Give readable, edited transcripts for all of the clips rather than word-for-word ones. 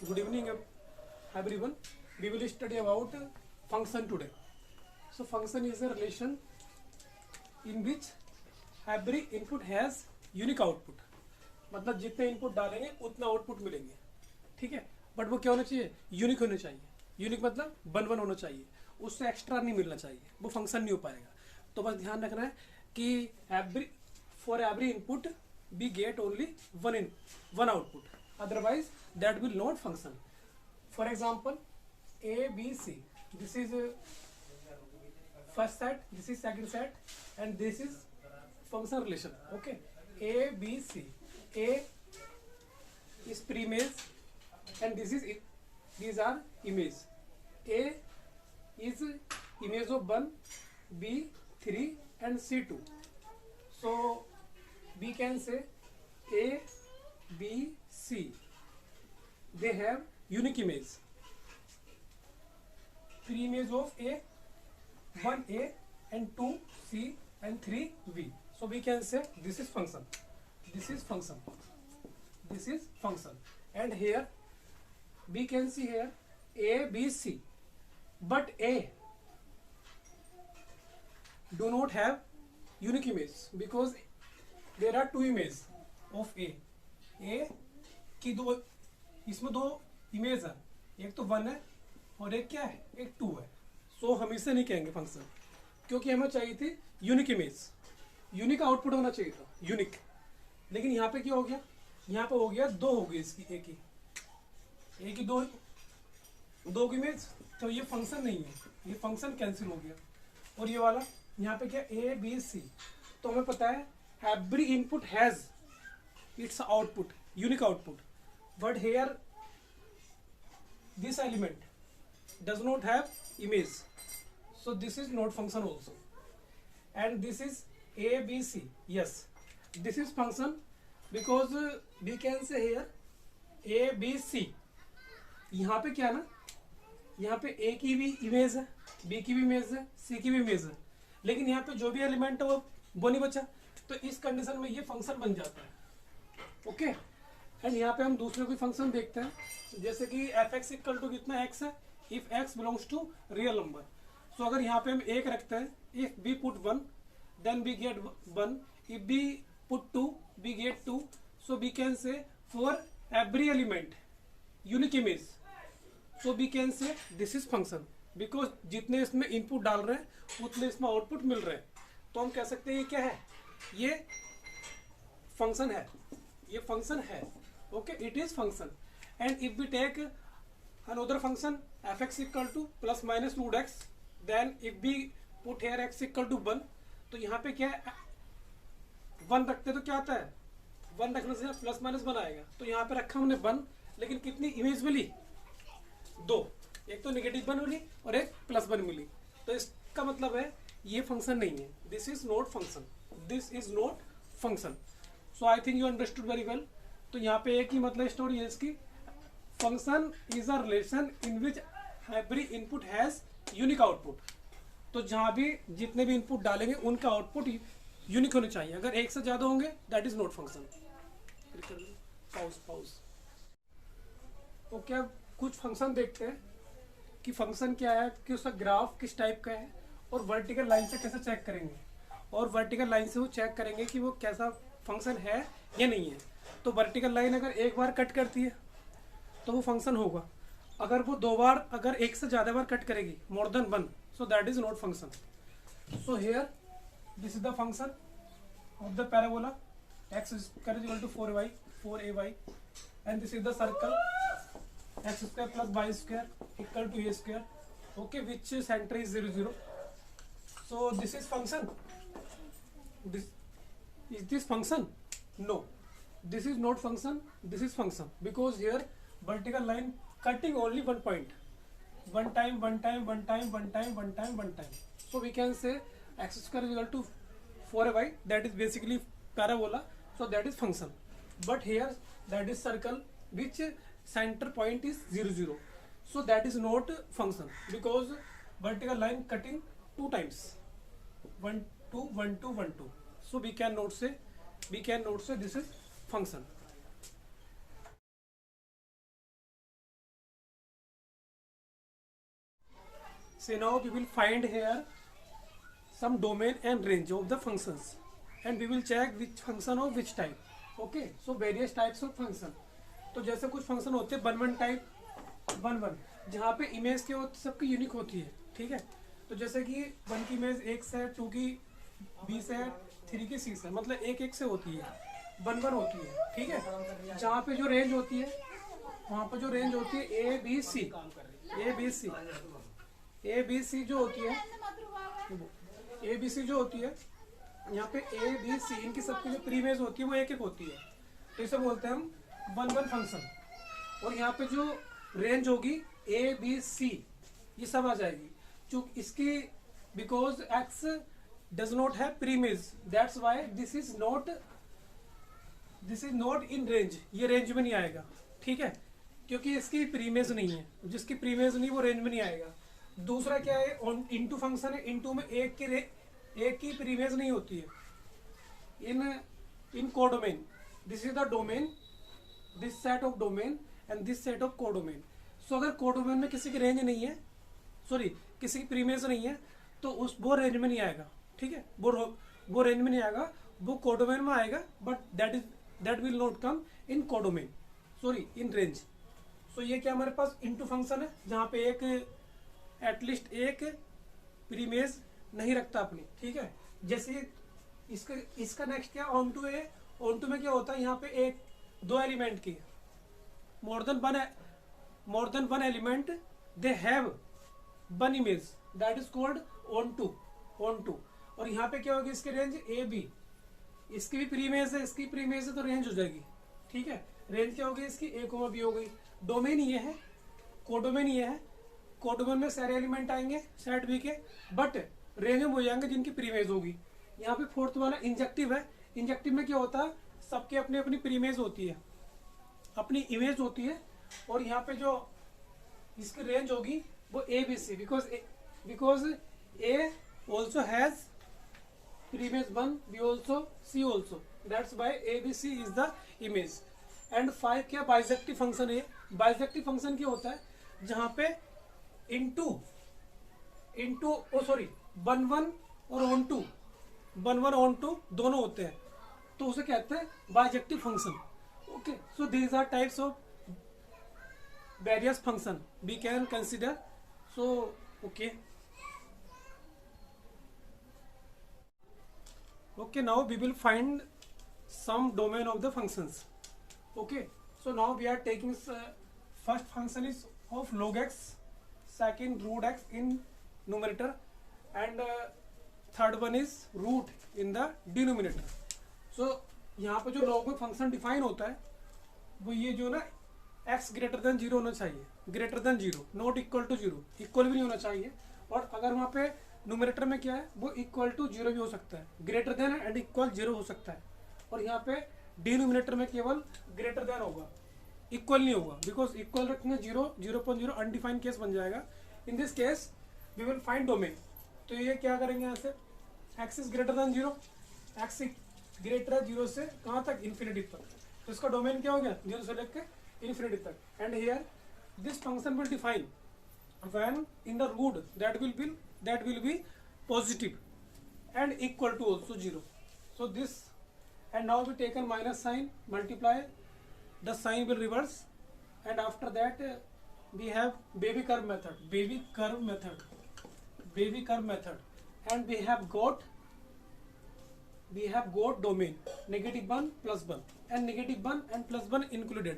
Good evening, everyone. We will study about function today. So, function is a relation in which every input has unique output. मतलब जितने input डालेंगे उतना output मिलेंगे, ठीक है. But वो क्या होना चाहिए? यूनिक होना चाहिए. यूनिक मतलब वन वन होना चाहिए, उससे एक्स्ट्रा नहीं मिलना चाहिए, वो फंक्शन नहीं हो पाएगा. तो बस ध्यान रखना है कि for every input we get only one output, otherwise that will not function. For example, a b c, this is first set, this is second set, and this is function relation. Okay, a b c, a is pre-image and these are image. A is image of 1, b 3 and c 2. So we can say A, B, C, they have unique image. Pre-image of A, 1A and 2C and 3V. So we can say this is function. This is function. This is function. And here we can see here A, B, C. But A do not have unique image because there are two images of A. A की दो, इसमें दो image है, एक तो 1 है और एक क्या है, एक 2 है. सो हम इसे नहीं कहेंगे फंक्शन, क्योंकि हमें चाहिए थी यूनिक इमेज, यूनिक आउटपुट होना चाहिए था, यूनिक. लेकिन यहाँ पे क्या हो गया, यहाँ पे हो गया दो हो गई इसकी, एक ही दो इमेज, तो ये फंक्शन नहीं है, ये फंक्शन कैंसिल हो गया. और ये वाला यहाँ पे क्या, A, B, C. तो हमें पता है every input has its output, unique output, but here this element does not have image, so this is not function also. And this is A, B, C. Yes, this is function because we can say here A, B, C. यहाँ पे क्या ना, यहाँ पे A की भी image है, B की भी इमेज है, C की भी इमेज है, लेकिन यहाँ पे जो भी एलिमेंट है वो नहीं बचा. तो इस कंडीशन में ये फंक्शन बन जाता है. ओके. एंड यहाँ पे हम दूसरे कोई फंक्शन देखते हैं, जैसे कि एफ एक्स इक्वल टू कितना एक्स है, if x belongs to real number. So अगर यहाँ पे हम एक रखते हैं, if we put 1 then we get 1, if we put 2 we get 2. So we can say for every element unique image, so we can say this is function, because जितने इसमें input डाल रहे हैं उतने इसमें आउटपुट मिल रहे हैं. तो हम कह सकते हैं ये क्या है, ये फंक्शन है, ये फंक्शन है. Okay, it is function. And if we take another function f x equal to plus minus root x, then if we put here x equal to 1, तो यहाँ पे क्या है, 1 रखते तो क्या आता है, 1 रखने से प्लस माइनस 1 आएगा. तो यहाँ पे रखा हमने 1, लेकिन कितनी इमेज मिली, 2. एक तो नेगेटिव 1 मिली और एक प्लस 1 मिली. तो इसका मतलब है ये फंक्शन नहीं है, this is not function, this is not function. So I think you understood very well. तो यहाँ पे एक ही मतलब स्टोरी है इसकी, function is a relation in which every input has unique output. तो जहाँ भी जितने भी इनपुट डालेंगे उनका आउटपुट यूनिक होने चाहिए. अगर एक से ज्यादा होंगे that is not function. Pause. Okay, अब कुछ फंक्शन देखते हैं कि फंक्शन क्या है, कि उसका ग्राफ किस टाइप का है, और वर्टिकल लाइन से कैसे चेक करेंगे, और वर्टिकल लाइन से वो चेक करेंगे कि वो कैसा फंक्शन है या नहीं है. तो वर्टिकल लाइन अगर एक बार कट करती है तो वो फंक्शन होगा. अगर वो 2 बार, अगर एक से ज़्यादा बार कट करेगी, more than 1, so that is not function. So here this is the function of the parabola x is equal to 4ay and this is the circle x square plus y square equal to a square. Okay, which center is 0 0. So this is function. Is this function? No, this is not function, this is function, because here vertical line cutting only one point, one time. So we can say x square is equal to 4y, that is basically parabola, so that is function. But here that is circle which center point is 0 0, so that is not function, because vertical line cutting 2 times, 1 2 1 2 1 2. So we cannot say this is function. say now we will find here some domain and range of the functions and we will check which function of which type. Okay, so various types of function. तो जैसे कुछ function होते हैं 1 1 type 1 1 जहाँ पे image के सबकी unique होती है, ठीक है। तो जैसे कि 1 की इमेज एक से, 2 की बी से, 3 की सी से, मतलब एक एक से होती है, 1 1 होती है, ठीक है। जहाँ पे जो रेंज होती है वहाँ पर जो रेंज होती है A B C, A B C, A B C जो होती है, ए बी सी जो होती है यहाँ पे ए बी सी, इनकी सबकी जो प्रीमेज होती है वो एक एक होती है, तो इसे बोलते हैं हम 1 1 फंक्शन। और यहाँ पे जो रेंज होगी ए बी सी ये सब आ जाएगी, जो इसकी because x does not have preimage, that's why this is not in range, ये रेंज में नहीं आएगा, ठीक है, क्योंकि इसकी प्रीमेज नहीं है, जिसकी प्रीमेज नहीं वो रेंज में नहीं आएगा। दूसरा क्या है, इनटू फंक्शन है, इनटू में एक की प्रीमेज नहीं होती है in codomain, this is the domain, this set of domain and this set of codomain. So अगर कोडोमेन में किसी की रेंज नहीं है, सॉरी किसी की प्रीमेज नहीं है, तो वो रेंज में नहीं आएगा, ठीक है, वो रेंज में नहीं आएगा, वो कोडोमेन में आएगा, but that will not come in codomain, sorry in range. So ये क्या हमारे पास इनटू फंक्शन है जहाँ पे एक एटलीस्ट एक प्रीमेज नहीं रखता अपनी, ठीक है। जैसे इसका नेक्स्ट क्या ऑन टू है, ऑन टू में क्या होता है, यहाँ पे एक 2 एलिमेंट की more than one element they have 1 image, that is called onto. और यहाँ पे क्या होगी, इसकी रेंज ए बी, इसकी भी प्रीमेज है, इसकी प्रीमेज है, तो रेंज हो जाएगी, ठीक है। रेंज क्या होगी इसकी, ए कोमा बी हो गई। डोमेन ये है, कोडोमेन ये है, कोडोमेन में सारे एलिमेंट आएंगे सेट बी के, बट रेंज में हो जाएंगे जिनकी प्रीमेज होगी। यहाँ पे फोर्थ वाला इंजेक्टिव है, इंजेक्टिव में क्या होता है, सबके अपनी अपनी प्रीमेज होती है, अपनी इमेज होती है, और यहाँ पे जो इसकी रेंज होगी वो A B C, because A also has preimage 1, B also, C also, that's why A B C is the image. And 5 क्या बाइजेक्टिव फंक्शन है, बाइजेक्टिव फंक्शन क्या होता है, जहाँ पे इनटू 1 1 और ऑन टू, 1 1 ऑन टू दोनों होते हैं, तो उसे कहते हैं bijective function. Okay, so these are types of various function we can consider. So okay, now we will find some domain of the functions. Okay, so now we are taking first function is of log x, second root x in numerator, and third one is root in the denominator. So यहाँ पे जो log में function define होता है वो ये जो ना x ग्रेटर देन 0 होना चाहिए, greater than 0, not equal to 0, equal भी नहीं होना चाहिए, और अगर वहाँ पे न्यूमरेटर में क्या है वो इक्वल टू 0 भी हो सकता है, ग्रेटर देन एंड इक्वल 0 हो सकता है, और यहाँ पे डिनोमिनेटर में केवल ग्रेटर देन होगा, इक्वल नहीं होगा, बिकॉज इक्वल रखेंगे 0 0.0 अनडिफाइंड केस बन जाएगा। In this case we will find domain. तो ये क्या करेंगे, यहाँ से X is greater than 0, X greater है 0 से कहाँ तक, इन्फिनिटी तक, तो इसका डोमेन क्या हो गया 0 से लेकर इन्फिनिटी तक। And here this function will define when in the root that will be positive and equal to also 0. So this, and now we take a minus sign, multiply, the sign will reverse, and after that we have baby curve method, and we have got domain -1 +1 and -1 and +1 included.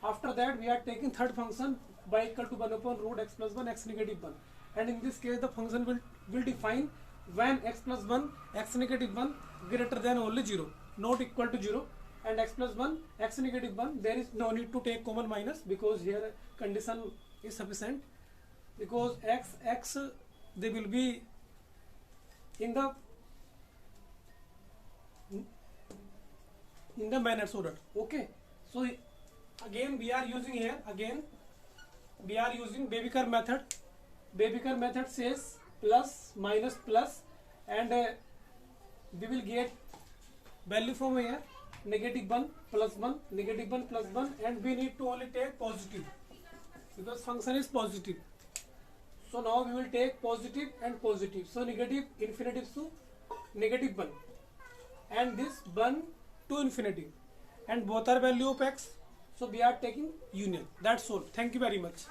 After that we are taking third function y equal to 1 upon root x plus 1 x negative 1, and in this case the function will define when x plus 1 x negative 1 greater than only 0, not equal to 0, and x plus 1 x negative 1 there is no need to take common minus because here condition is sufficient, because x they will be in the minus order. Okay, so again we are using here, we are using baby curve method. Baby curve method says plus minus plus, and we will get value from here -1 plus 1, -1 plus 1, and we need to only take positive because function is positive. So now we will take positive and positive. So negative infinitive to negative 1 and this 1 to infinity, and both are value of x. So we are taking union. That's all. Thank you very much.